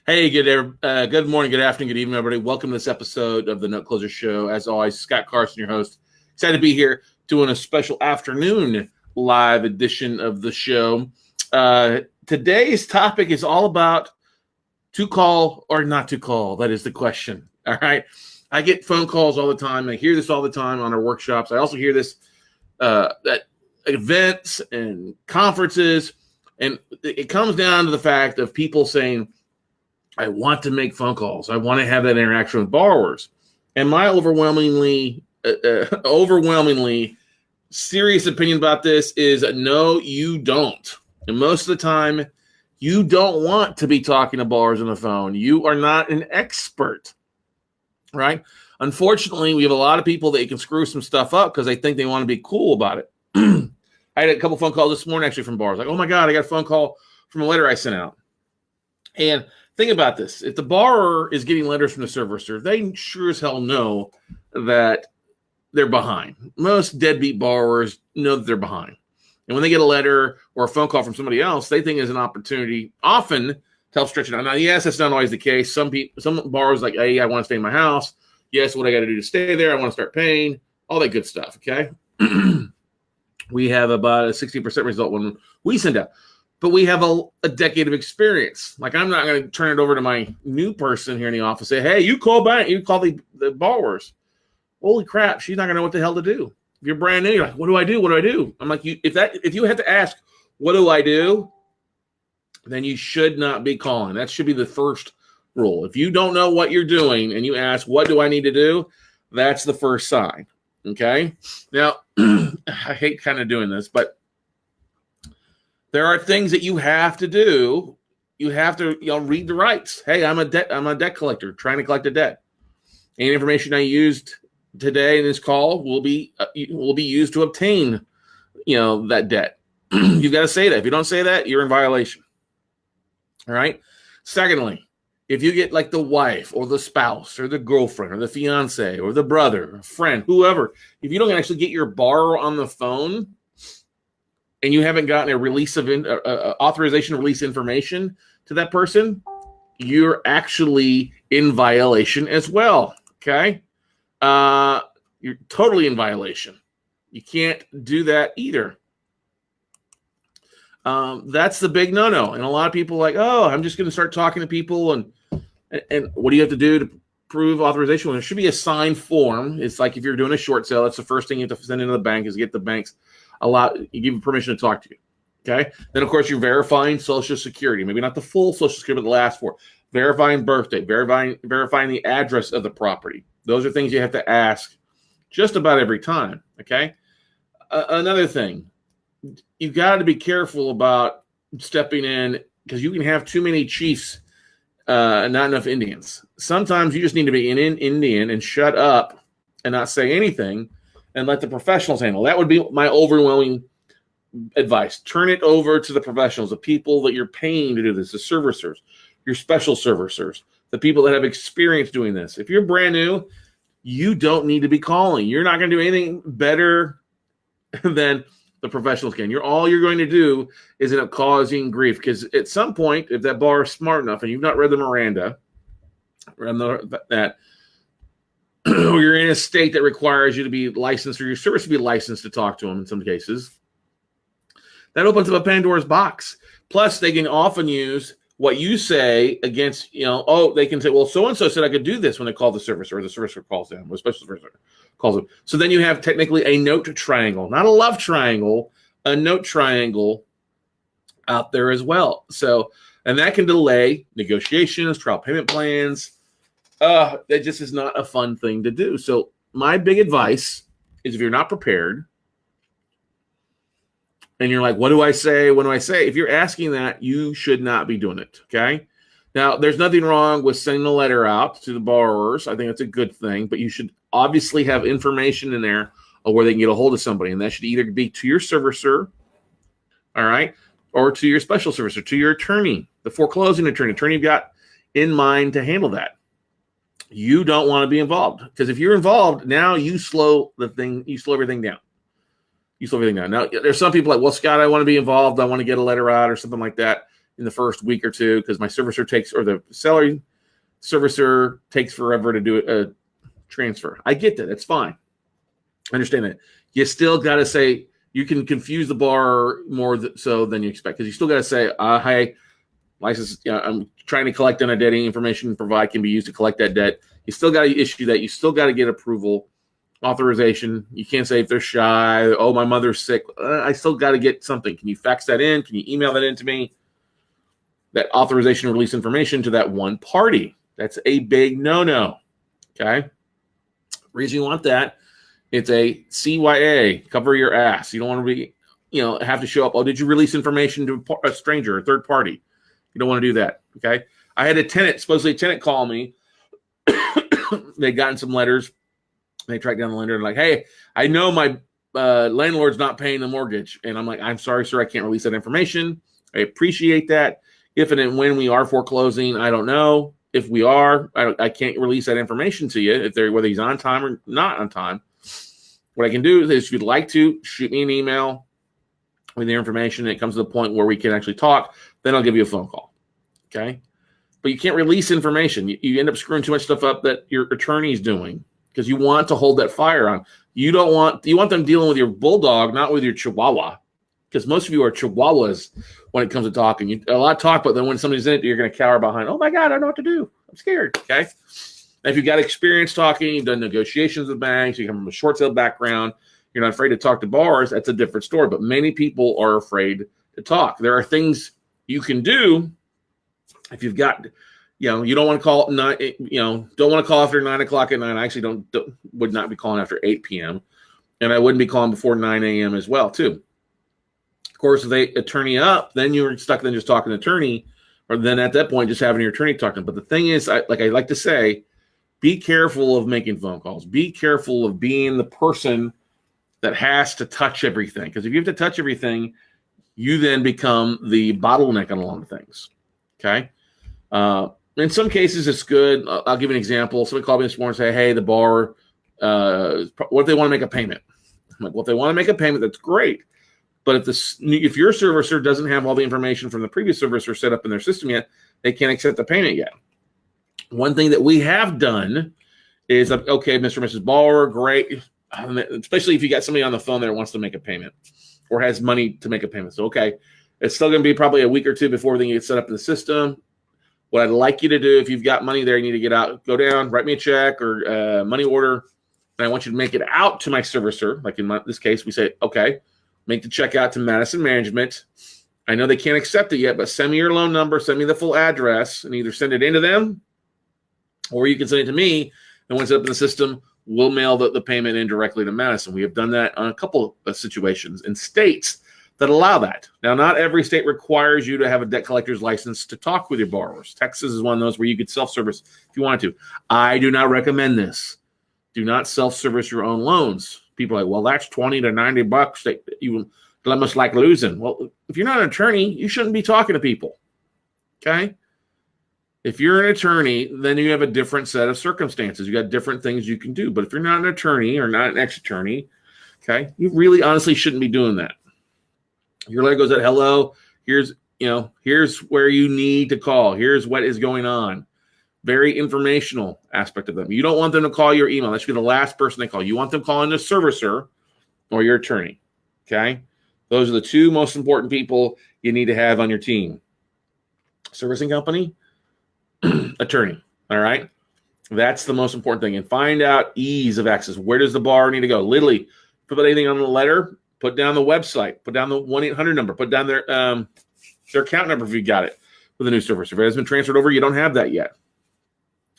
Hey, good morning, good afternoon, good evening, everybody. Welcome to this episode of the Note Closer Show. As always, Scott Carson, your host. Excited to be here doing a special afternoon live edition of the show. Today's topic is all about to call or not to call. That is the question. All right. I get phone calls all the time. I hear this all the time on our workshops. I also hear this at events and conferences. And it comes down to the fact of people saying, I want to make phone calls. I want to have that interaction with borrowers. And my overwhelmingly serious opinion about this is no, you don't. And most of the time, you don't want to be talking to borrowers on the phone. You are not an expert, right? Unfortunately, we have a lot of people that you can screw some stuff up because they think they want to be cool about it. I had a couple phone calls this morning actually from borrowers. Like, oh my God, I got a phone call from a letter I sent out. And think about this. If the borrower is getting letters from the servicer, they sure as hell know that they're behind. Most deadbeat borrowers know that they're behind. And when they get a letter or a phone call from somebody else, they think it's an opportunity often to help stretch it out. Now, yes, that's not always the case. Some borrowers like, hey, I want to stay in my house. Yes, what I got to do to stay there. I want to start paying. All that good stuff, okay? We have about a 60% result when we send out. But we have a decade of experience. Like, I'm not going to turn it over to my new person here in the office and say, hey, you call back, you call the borrowers. Holy crap, she's not going to know what the hell to do. If you're brand new, you're like, what do I do? What do I do? I'm like, if you have to ask, what do I do? Then you should not be calling. That should be the first rule. If you don't know what you're doing and you ask, what do I need to do? That's the first sign. Okay. Now, I hate kind of doing this, but there are things that you have to do. You have to, read the rights. Hey, I'm a debt collector trying to collect a debt. Any information I used today in this call will be used to obtain, that debt. You've got to say that. If you don't say that, you're in violation. All right. Secondly, if you get like the wife or the spouse or the girlfriend or the fiance or the brother, or friend, whoever, if you don't actually get your borrower on the phone and you haven't gotten a release of authorization to release information to that person, you're actually in violation as well. Okay. You're totally in violation. You can't do that either. That's the big no-no. And a lot of people are like, oh, I'm just going to start talking to people. And what do you have to do to prove authorization? Well, there should be a signed form. It's like if you're doing a short sale, that's the first thing you have to send into the bank is get the banks you give permission to talk to you. Okay. Then of course you're verifying Social Security, maybe not the full Social Security, but the last four. Verifying birthday, verifying the address of the property. Those are things you have to ask just about every time. Okay. Another thing, you've got to be careful about stepping in because you can have too many chiefs, not enough Indians. Sometimes you just need to be an Indian and shut up and not say anything and let the professionals handle. That would be my overwhelming advice. Turn it over to the professionals, the people that you're paying to do this, the servicers, your special servicers, the people that have experience doing this. If you're brand new, you don't need to be calling. You're not going to do anything better than the professionals can. All you're going to do is end up causing grief because at some point, if that bar is smart enough and you've not read the Miranda, that or you're in a state that requires you to be licensed or your service to be licensed to talk to them in some cases, that opens up a Pandora's box. Plus, they can often use what you say against, they can say, well, so-and-so said I could do this when they call the servicer or the servicer calls them, or special servicer calls them. So then you have technically a note triangle, not a love triangle, a note triangle out there as well. So, and that can delay negotiations, trial payment plans. That just is not a fun thing to do. So my big advice is if you're not prepared and you're like, what do I say? What do I say? If you're asking that, you should not be doing it. Okay. Now, there's nothing wrong with sending a letter out to the borrowers. I think that's a good thing, but you should obviously have information in there of where they can get a hold of somebody. And that should either be to your servicer, all right, or to your special servicer, to your attorney, the foreclosing attorney you've got in mind to handle that. You don't want to be involved because if you're involved, now you slow everything down. Now, there's some people like, well, Scott, I want to be involved. I want to get a letter out or something like that. in the first week or two because my servicer takes, or the seller servicer takes forever to do a transfer. I get that. It's fine. I understand that. You still got to say, you can confuse the borrower more so than you expect, because you still got to say, hi, license, I'm trying to collect on a debt. Any information provide can be used to collect that debt. You still got to issue that. You still got to get approval, authorization. You can't say if they're shy, oh, my mother's sick. I still got to get something. Can you fax that in? Can you email that in to me? That authorization to release information to that one party. That's a big no-no. Okay? Reason you want that, it's a CYA, cover your ass. You don't want to be, have to show up. Oh, did you release information to a stranger, a third party? You don't want to do that. Okay? I had supposedly a tenant call me. They'd gotten some letters. They tracked down the lender and like, hey, I know my landlord's not paying the mortgage. And I'm like, I'm sorry, sir, I can't release that information. I appreciate that. If and when we are foreclosing, I don't know. If we are, I can't release that information to you, whether he's on time or not on time. What I can do is, if you'd like to, shoot me an email with the information. It comes to the point where we can actually talk. Then I'll give you a phone call. Okay? But you can't release information. You end up screwing too much stuff up that your attorney's doing, because you want to hold that fire on. You want them dealing with your bulldog, not with your chihuahua. Because most of you are chihuahuas when it comes to talking. A lot of talk, but then when somebody's in it, you're going to cower behind, oh my God, I don't know what to do. I'm scared. Okay. And if you've got experience talking, you've done negotiations with banks, you come from a short sale background, you're not afraid to talk to borrowers, that's a different story. But many people are afraid to talk. There are things you can do if you've got, you don't want to call don't want to call after 9 o'clock at night. I actually would not be calling after 8 p.m. And I wouldn't be calling before 9 a.m. as well, too. Of course, if they attorney up, then you're stuck then just talking to attorney, or then at that point just having your attorney talk to them. But the thing is, I like to say, be careful of making phone calls. Be careful of being the person that has to touch everything. Because if you have to touch everything, you then become the bottleneck on a lot of things. Okay? In some cases, it's good. I'll give you an example. Somebody called me this morning and say, hey, the borrower, what if they want to make a payment? I'm like, well, if they want to make a payment, that's great. But if your servicer doesn't have all the information from the previous servicer set up in their system yet, they can't accept the payment yet. One thing that we have done is, okay, Mr. and Mrs. Borrower, great. Especially if you got somebody on the phone that wants to make a payment or has money to make a payment. So, okay, it's still going to be probably a week or two before everything gets set up in the system. What I'd like you to do, if you've got money there, you need to get out, go down, write me a check or money order, and I want you to make it out to my servicer. Like in this case, we say, okay, make the check out to Madison Management. I know they can't accept it yet, but send me your loan number, send me the full address, and either send it into them or you can send it to me. And once it's up in the system, we'll mail the payment in directly to Madison. We have done that on a couple of situations in states that allow that. Now, not every state requires you to have a debt collector's license to talk with your borrowers. Texas is one of those where you could self-service if you wanted to. I do not recommend this. Do not self-service your own loans. People are like, well, that's $20 to $90 that you must like losing. Well, if you're not an attorney, you shouldn't be talking to people. Okay? If you're an attorney, then you have a different set of circumstances. You got different things you can do. But if you're not an attorney or not an ex-attorney, okay, you really honestly shouldn't be doing that. Your letter goes out, hello, here's where you need to call. Here's what is going on. Very informational aspect of them. You don't want them to call your email. That should be the last person they call. You want them calling the servicer or your attorney. Okay? Those are the two most important people you need to have on your team. Servicing company, attorney. All right? That's the most important thing. And find out ease of access. Where does the borrower need to go? Literally, put anything on the letter, put down the website, put down the 1-800 number, put down their account number if you got it with a new servicer. If it has been transferred over, you don't have that yet.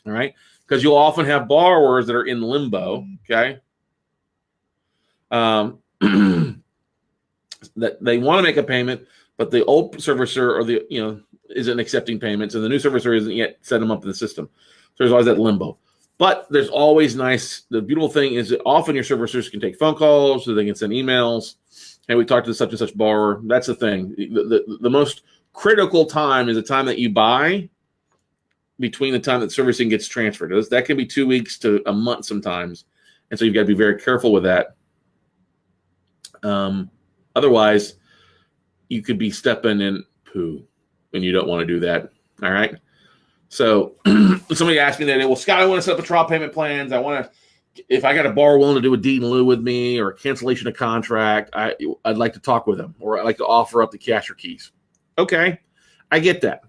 All right, because you'll often have borrowers that are in limbo, okay, that they want to make a payment, but the old servicer or isn't accepting payments, and the new servicer isn't yet set them up in the system. So there's always that limbo. But there's always the beautiful thing is that often your servicers can take phone calls, so they can send emails. Hey, we talked to such and such borrower. That's the thing. The most critical time is the time that you buy, between the time that servicing gets transferred. That can be 2 weeks to a month sometimes. And so you've got to be very careful with that. Otherwise, you could be stepping in poo. and you don't want to do that. All right. So somebody asked me that, well, Scott, I want to set up a trial payment plans. If I got a borrower willing to do a deed in lieu with me or a cancellation of contract, I'd like to talk with them, or I'd like to offer up the cash or keys. Okay. I get that.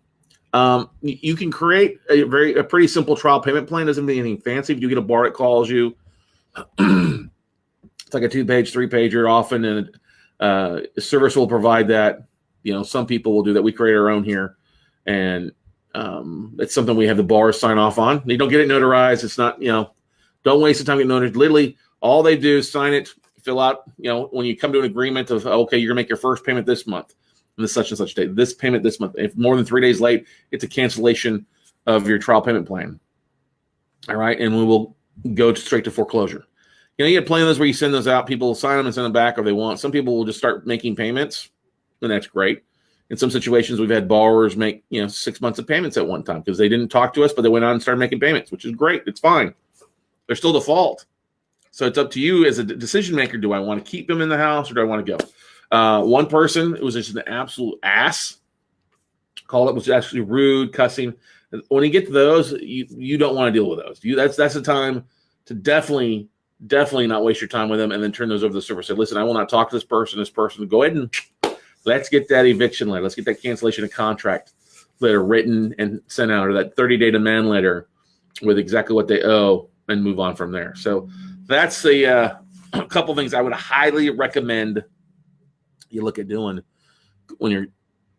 You can create a pretty simple trial payment plan. Doesn't mean anything fancy. If you get a borrower that calls you, it's like a 2-page, 3-pager often, and a service will provide that. Some people will do that. We create our own here, and it's something we have the borrower sign off on. They don't get it notarized. It's not, don't waste the time getting notarized. Literally, all they do is sign it, fill out, when you come to an agreement of, okay, you're going to make your first payment this month, and this such and such date, this payment this month. If more than 3 days late, it's a cancellation of your trial payment plan. All right, and we will go straight to foreclosure. You get plenty of those where you send those out, people sign them and send them back, or they want. Some people will just start making payments, and that's great. In some situations, we've had borrowers make 6 months of payments at one time because they didn't talk to us, but they went on and started making payments, which is great. It's fine. They're still default. So it's up to you as a decision maker. Do I want to keep them in the house or do I want to go? One person, it was just an absolute ass. Called it, was actually rude, cussing. When you get to those, you don't want to deal with those. That's the time to definitely not waste your time with them, and then turn those over to the server. Say, listen, I will not talk to this person. Go ahead and let's get that eviction letter. Let's get that cancellation of contract letter written and sent out, or that 30-day demand letter with exactly what they owe, and move on from there. So that's a couple things I would highly recommend you look at doing when you're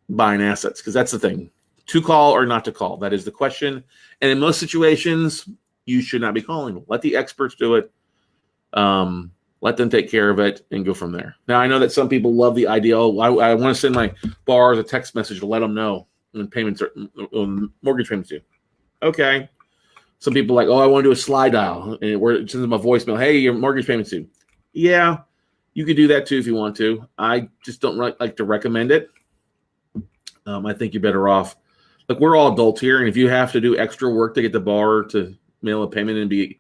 buying assets, because that's the thing. To call or not to call, that is the question. And in most situations, you should not be calling. Let the experts do it. Let them take care of it and go from there. Now, I know that some people love the idea. I want to send my borrowers a text message to let them know when mortgage payments due. Okay. Some people are like, I want to do a slide dial, and it sends them a voicemail. Hey, your mortgage payment's due. Yeah, you could do that too if you want to. I just don't like to recommend it. I think you're better off. Look, we're all adults here, and if you have to do extra work to get the borrower to mail a payment and be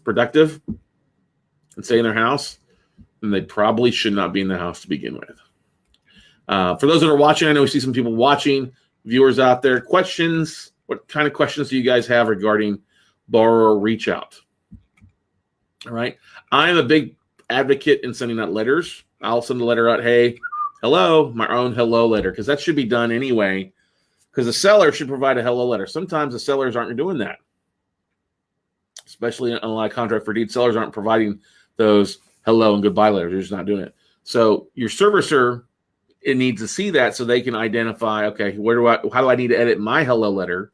productive and stay in their house, then they probably should not be in the house to begin with. For those that are watching, I know we see some people watching, viewers out there. Questions? What kind of questions do you guys have regarding borrower reach out? All right. I am a big advocate in sending out letters. I'll send a letter out, hey, hello, my own hello letter, because that should be done anyway, because the seller should provide a hello letter. Sometimes the sellers aren't doing that, especially on a lot of contract for deed. Sellers aren't providing those hello and goodbye letters. They're just not doing it. So your servicer, it needs to see that so they can identify, okay, how do I need to edit my hello letter?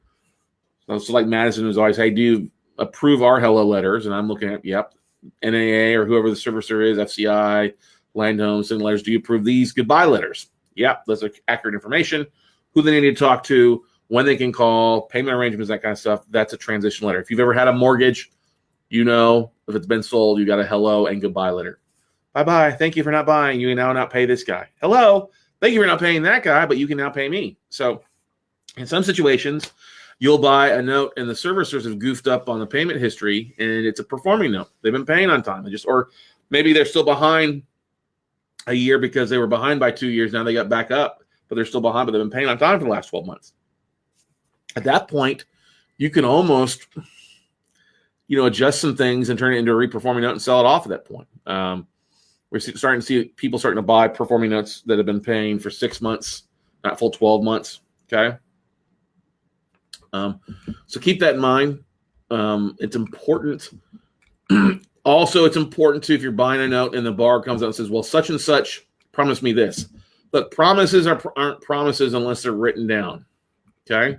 So like Madison is always, hey, do you approve our hello letters? And I'm looking at, yep, NAA or whoever the servicer is, FCI, Land Home, sending letters. Do you approve these goodbye letters? Yep, those are accurate information. Who they need to talk to, when they can call, payment arrangements, that kind of stuff. That's a transition letter. If you've ever had a mortgage, if it's been sold, you got a hello and goodbye letter. Bye-bye. Thank you for not buying. You can now not pay this guy. Hello. Thank you for not paying that guy, but you can now pay me. So in some situations, you'll buy a note and the servicers have goofed up on the payment history and it's a performing note. They've been paying on time. Or maybe they're still behind a year because they were behind by 2 years. Now they got back up, but they're still behind, but they've been paying on time for the last 12 months. At that point, you can almost, adjust some things and turn it into a reperforming note and sell it off at that point. We're starting to see people starting to buy performing notes that have been paying for 6 months, not full 12 months. Okay. So keep that in mind. It's important. Also, it's important too, if you're buying a note and the borrower comes out and says, well, such and such promised me this. But promises aren't promises unless they're written down. Okay.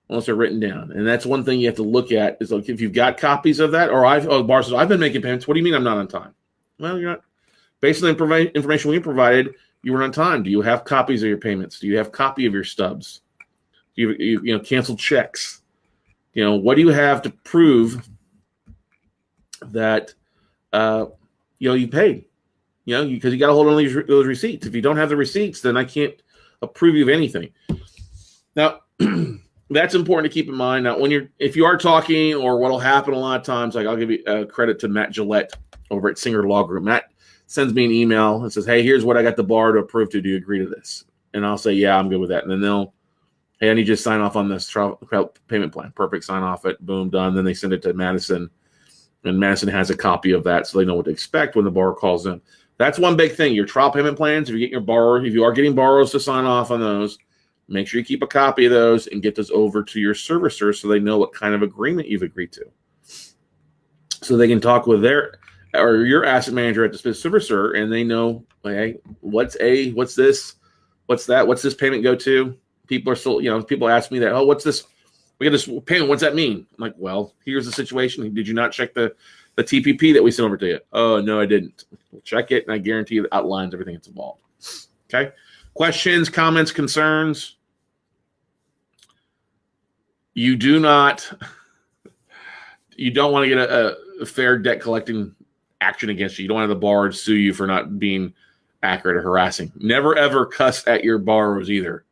Unless they're written down. And that's one thing you have to look at is like, if you've got copies of that, or the borrower says, I've been making payments. What do you mean I'm not on time? Well, you're not. Based on the information we provided, you were on time. Do you have copies of your payments? Do you have copy of your stubs? Do you canceled checks? What do you have to prove that you paid? Because you got to hold on to those receipts. If you don't have the receipts, then I can't approve you of anything. Now, that's important to keep in mind. Now, if you are talking, or what'll happen a lot of times, like I'll give you credit to Matt Gillette over at Singer Law Group. Matt sends me an email and says, hey, here's what I got the borrower to approve to. Do you agree to this? And I'll say, yeah, I'm good with that. And then they'll Hey, I need you to sign off on this payment plan. Perfect. Sign off it. Boom, done. Then they send it to Madison, and Madison has a copy of that so they know what to expect when the borrower calls them. That's one big thing. Your trial payment plans, if you are getting borrowers to sign off on those, make sure you keep a copy of those and get those over to your servicer so they know what kind of agreement you've agreed to. So they can talk with your asset manager at the servicer, and they know, hey, what's this? What's that? What's this payment go to? People are still, people ask me that, oh, what's this? We got this payment. What's that mean? I'm like, well, here's the situation. Did you not check the TPP that we sent over to you? Oh, no, I didn't. We'll check it, and I guarantee it outlines everything that's involved. Okay? Questions, comments, concerns? You don't want to get a fair debt collecting action against you. You don't want the borrower to sue you for not being accurate or harassing. Never, ever cuss at your borrowers either.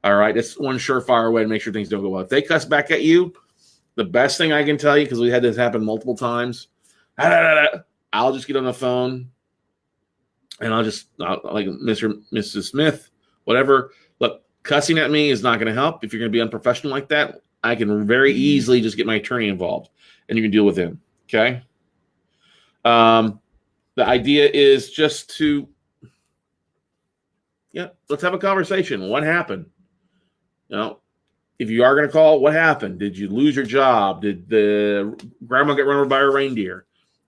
All right? That's one surefire way to make sure things don't go well. If they cuss back at you, the best thing I can tell you, because we had this happen multiple times, I'll just get on the phone and I'll like Mrs. Smith, whatever. Look, cussing at me is not going to help. If you're going to be unprofessional like that, I can very easily just get my attorney involved and you can deal with him. Okay. The idea is just to, let's have a conversation. What happened? If you are going to call, what happened? Did you lose your job? Did the grandma get run over by a reindeer?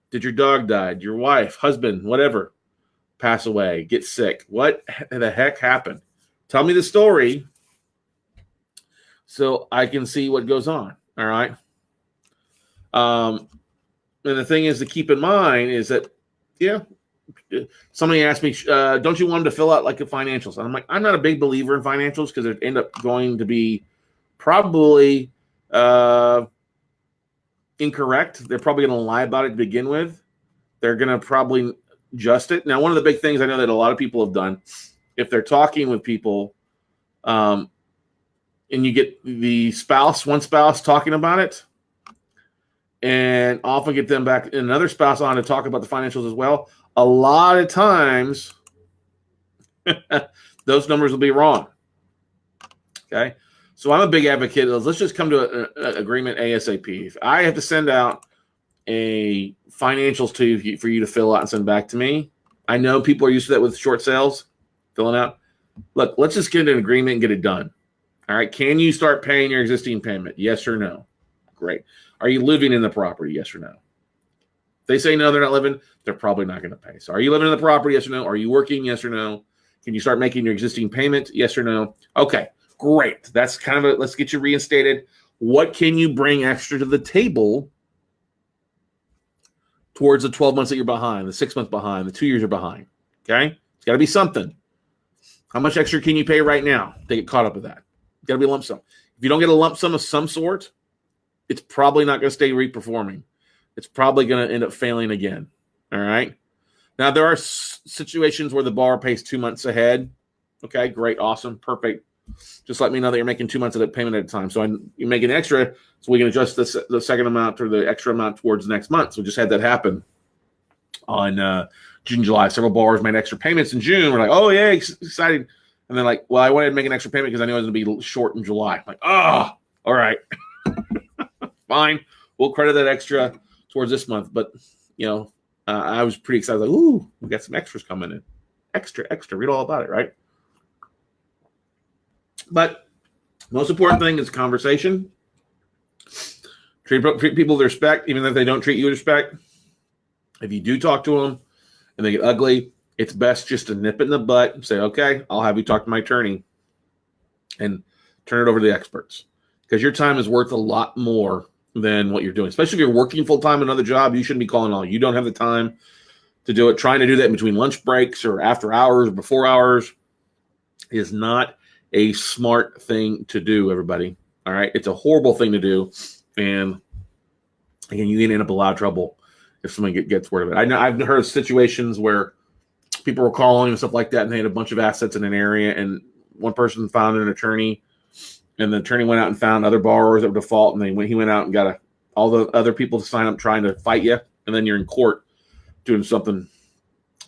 Did your dog die? Did your wife, husband, whatever, pass away, get sick? What the heck happened? Tell me the story so I can see what goes on. All right. And the thing is to keep in mind is that, somebody asked me, don't you want them to fill out like the financials? And I'm like, I'm not a big believer in financials because they end up going to be probably incorrect. They're probably going to lie about it to begin with. They're going to probably adjust it. Now, one of the big things I know that a lot of people have done, if they're talking with people and you get one spouse talking about it, and often get them back and another spouse on to talk about the financials as well, a lot of times those numbers will be wrong. Okay. So I'm a big advocate of let's just come to an agreement ASAP. If I have to send out a financials to you for you to fill out and send back to me, I know people are used to that with short sales, filling out. Look, let's just get an agreement and get it done. All right. Can you start paying your existing payment? Yes or no? Great. Are you living in the property? Yes or no? If they say no, they're not living, they're probably not going to pay. So are you living in the property? Yes or no? Are you working? Yes or no? Can you start making your existing payment? Yes or no? Okay, great. That's kind of let's get you reinstated. What can you bring extra to the table towards the 12 months that you're behind, the 6 months behind, the 2 years you're behind? Okay? It's got to be something. How much extra can you pay right now to get caught up with that? It's got to be a lump sum. If you don't get a lump sum of some sort, it's probably not going to stay reperforming. It's probably going to end up failing again. All right. Now, there are situations where the borrower pays 2 months ahead. Okay, great, awesome, perfect. Just let me know that you're making 2 months of that payment at a time. So you make an extra, so we can adjust the second amount or the extra amount towards the next month. So we just had that happen on June, July. Several borrowers made extra payments in June. We're like, oh, yeah, excited. And they're like, well, I wanted to make an extra payment because I knew I was going to be short in July. I'm like, oh, all right. Fine. We'll credit that extra towards this month. But, I was pretty excited. Like, ooh, we got some extras coming in. Extra. Read all about it, right? But most important thing is conversation. Treat people with respect, even if they don't treat you with respect. If you do talk to them and they get ugly, it's best just to nip it in the butt and say, okay, I'll have you talk to my attorney and turn it over to the experts. Because your time is worth a lot more than what you're doing. Especially if you're working full-time another job, you shouldn't be calling all. You don't have the time to do it. Trying to do that in between lunch breaks or after hours or before hours is not a smart thing to do, everybody. All right? It's a horrible thing to do. And, again, you can end up in a lot of trouble if someone gets word of it. I know I've heard of situations where people were calling and stuff like that, and they had a bunch of assets in an area, and one person found an attorney, and the attorney went out and found other borrowers that were default, and he went out and got all the other people to sign up trying to fight you, and then you're in court doing something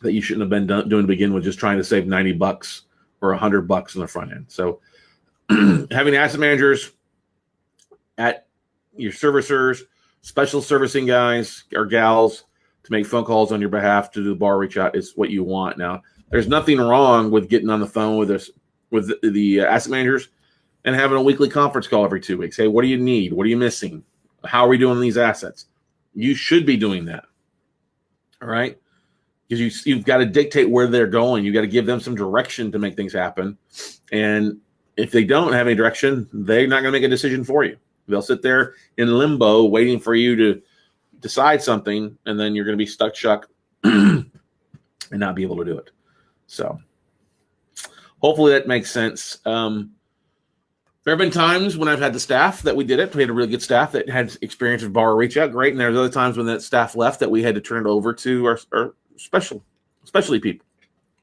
that you shouldn't have been doing to begin with, just trying to save $90 or $100 on the front end. So having asset managers at your servicers, special servicing guys or gals to make phone calls on your behalf to do the bar reach out is what you want. Now, there's nothing wrong with getting on the phone with the asset managers and having a weekly conference call every 2 weeks. Hey, what do you need? What are you missing? How are we doing these assets? You should be doing that. All right? Because you've got to dictate where they're going. You've got to give them some direction to make things happen. And if they don't have any direction, they're not going to make a decision for you. They'll sit there in limbo waiting for you to decide something, and then you're going to be stuck and not be able to do it. So hopefully that makes sense. There have been times when I've had the staff that we did it. We had a really good staff that had experience with borrower reach out. Great. And there's other times when that staff left that we had to turn it over to our specialty people.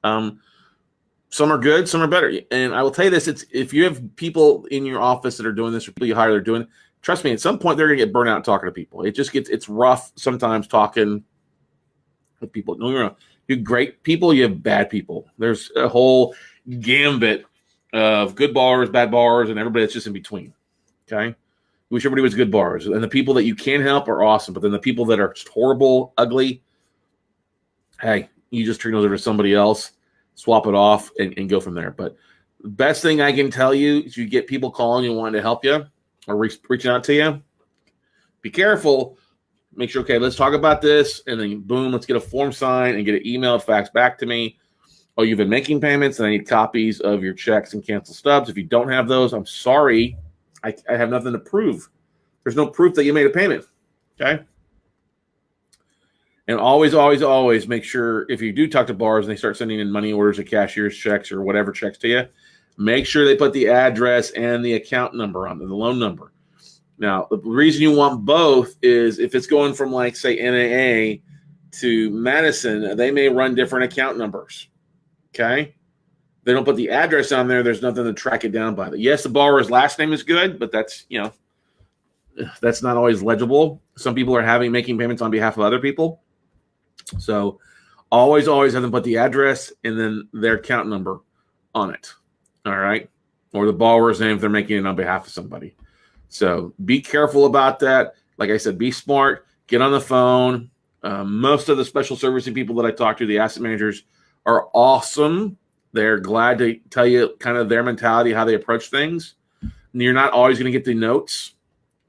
Some are good, some are better. And I will tell you this, if you have people in your office that are doing this or people you hire that are doing it, trust me, at some point they're going to get burnt out talking to people. It's rough sometimes talking with people. No, you have great people, you have bad people. There's a whole gambit of good borrowers, bad borrowers, and everybody that's just in between. Okay? Wish everybody was good borrowers. And the people that you can help are awesome. But then the people that are just horrible, ugly, hey, you just turn those over to somebody else, swap it off, and go from there. But the best thing I can tell you is you get people calling you wanting to help you or reaching out to you. Be careful. Make sure, okay, let's talk about this. And then boom, let's get a form signed and get it emailed, faxed back to me. Oh, you've been making payments and I need copies of your checks and cancel stubs. If you don't have those, I'm sorry. I have nothing to prove. There's no proof that you made a payment. Okay? And always, always, always make sure if you do talk to borrowers and they start sending in money orders or cashier's checks or whatever checks to you, make sure they put the address and the account number on the loan number. Now, the reason you want both is if it's going from, like, say, NAA to Madison, they may run different account numbers. Okay? They don't put the address on there. There's nothing to track it down by. Yes, the borrower's last name is good, but that's not always legible. Some people are making payments on behalf of other people. So always, always have them put the address and then their account number on it. All right? Or the borrower's name if they're making it on behalf of somebody. So be careful about that. Like I said, be smart. Get on the phone. Most of the special servicing people that I talk to, the asset managers, are awesome. They're glad to tell you kind of their mentality, how they approach things. And you're not always going to get the notes.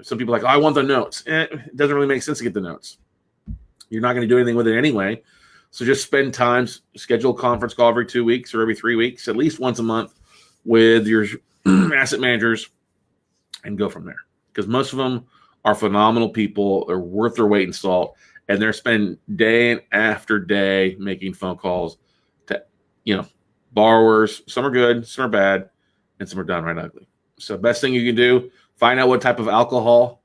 Some people are like, oh, I want the notes. It doesn't really make sense to get the notes. You're not going to do anything with it anyway. So just spend time, schedule a conference call every 2 weeks or every 3 weeks, at least once a month with your asset managers and go from there. Because most of them are phenomenal people. They're worth their weight in salt. And they're spending day after day making phone calls to, borrowers. Some are good, some are bad, and some are downright ugly. So best thing you can do, find out what type of alcohol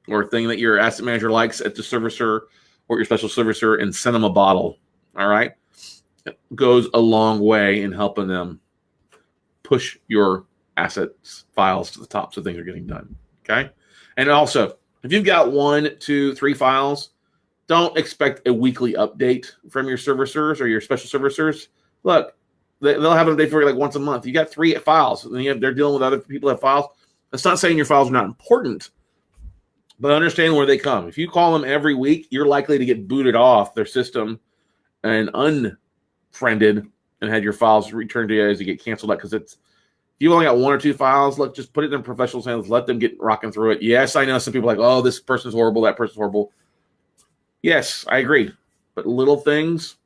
or thing that your asset manager likes at the servicer or your special servicer and send them a bottle. All right? It goes a long way in helping them push your assets files to the top so things are getting done. Okay? And also, if you've got 1, 2, 3 files, don't expect a weekly update from your servicers or your special servicers. Look, they'll have an update for you like once a month. You got 3 files, and they're dealing with other people that have files. That's not saying your files are not important, but understand where they come. If you call them every week, you're likely to get booted off their system and unfriended and had your files returned to you as you get canceled out. Because if you only got 1 or 2 files, look, just put it in professional hands. Let them get rocking through it. Yes, I know some people are like, oh, this person's horrible, that person's horrible. Yes, I agree. But little things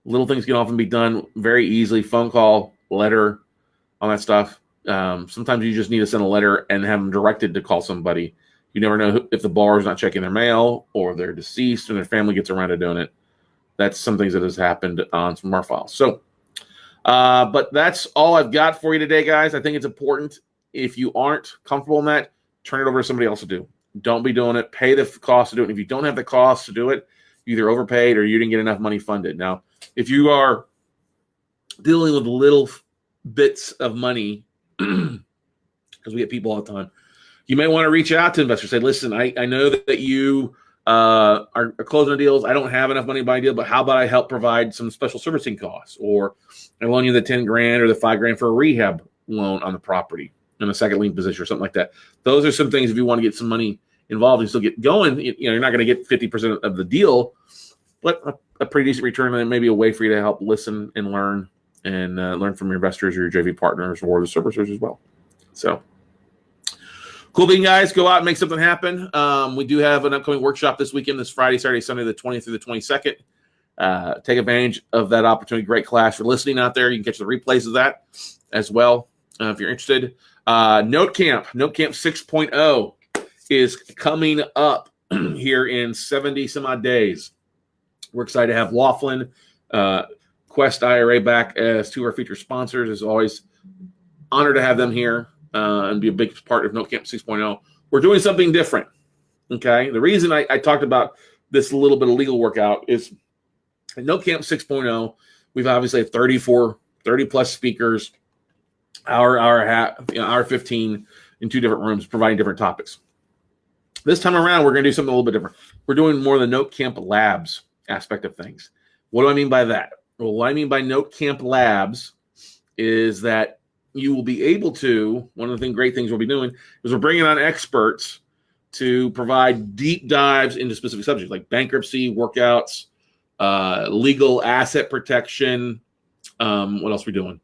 can often be done very easily. Phone call, letter, all that stuff. Sometimes you just need to send a letter and have them directed to call somebody. You never know if the borrower's not checking their mail or they're deceased and their family gets around to doing it. That's some things that has happened on some of our files. So, but that's all I've got for you today, guys. I think it's important. If you aren't comfortable in that, turn it over to somebody else to do. Don't be doing it. Pay the cost to do it. And if you don't have the cost to do it, you either overpaid or you didn't get enough money funded. Now, if you are dealing with little bits of money, because we get people all the time, you may want to reach out to investors. Say, listen, I know that you are closing the deals. I don't have enough money to buy a deal, but how about I help provide some special servicing costs? Or I loan you the 10 grand or the 5 grand for a rehab loan on the property in a second lien position or something like that. Those are some things if you want to get some money involved and still get going. You're not going to get 50% of the deal, but a pretty decent return, and maybe a way for you to help listen and learn from your investors or your JV partners or the servicers as well. So cool being, guys. Go out and make something happen. We do have an upcoming workshop this weekend, this Friday, Saturday, Sunday, the 20th through the 22nd. Take advantage of that opportunity. Great class for listening out there. You can catch the replays of that as well if you're interested. Note Camp 6.0 is coming up here in 70 some odd days. We're excited to have Laughlin, Quest IRA back as two of our featured sponsors. As always, honored to have them here and be a big part of Note Camp 6.0. We're doing something different. Okay. The reason I talked about this little bit of legal workout is at Note Camp 6.0, we've obviously had 30 plus speakers, hour 15 in two different rooms providing different topics. This time around, we're going to do something a little bit different. We're doing more of the Note Camp Labs aspect of things. What do I mean by that? Well, what I mean by Note Camp Labs is that you will be able to, one of the great things we'll be doing is we're bringing on experts to provide deep dives into specific subjects like bankruptcy, workouts, legal asset protection. What else are we doing?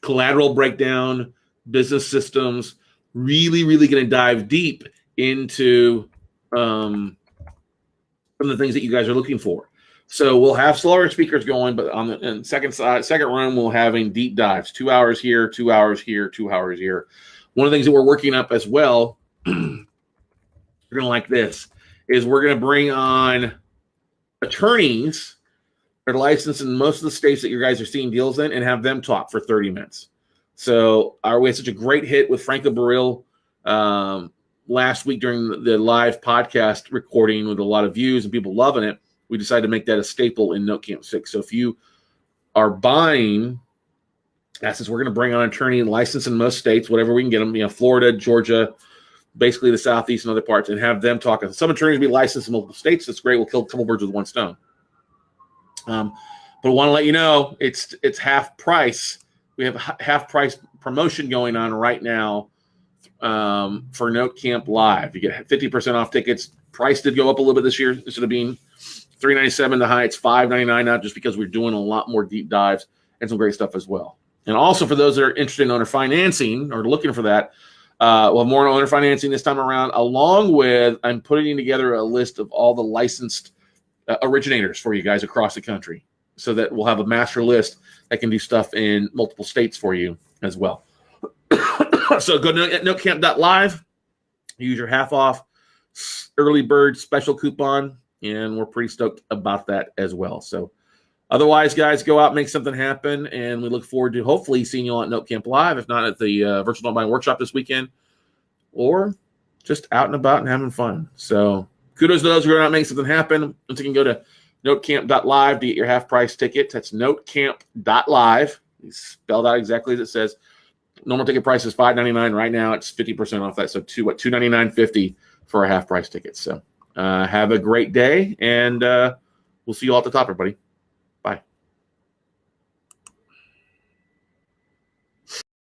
Collateral breakdown, business systems, really going to dive deep into some of the things that you guys are looking for. So we'll have slower speakers going, but on the second room, we'll having deep dives, 2 hours here, 2 hours here, 2 hours here. One of the things that we're working up as well, you're going to like this, is we're going to bring on attorneys that are licensed in most of the states that you guys are seeing deals in and have them talk for 30 minutes. So we had such a great hit with Franco Baril last week during the live podcast recording with a lot of views and people loving it. We decided to make that a staple in Note Camp 6. So if you are buying assets, we're going to bring on an attorney licensed in most states, whatever we can get them, Florida, Georgia, basically the Southeast and other parts, and have them talk. Some attorneys will be licensed in multiple states. That's great. We'll kill a couple birds with one stone. But I want to let you know it's half price. We have a half price promotion going on right now for Note Camp Live. You get 50% off tickets. Price did go up a little bit this year. Instead of being $397 the high, it's $599 now, just because we're doing a lot more deep dives and some great stuff as well. And also for those that are interested in owner financing or looking for that, we'll have more owner financing this time around, along with I'm putting together a list of all the licensed originators for you guys across the country, so that we'll have a master list that can do stuff in multiple states for you as well. So go to notecamp.live, use your half off early bird special coupon, and we're pretty stoked about that as well. So otherwise, guys, go out, make something happen, and we look forward to hopefully seeing you all at Note Camp Live, if not at the Virtual Note Buying Workshop this weekend, or just out and about and having fun. So kudos to those who are out making something happen. Once you can go to notecamp.live to get your half-price ticket. That's notecamp.live. It's spelled out exactly as it says. Normal ticket price is $599. Right now, it's 50% off that. So $299.50 for a half-price ticket. So have a great day, and we'll see you all at the top, everybody.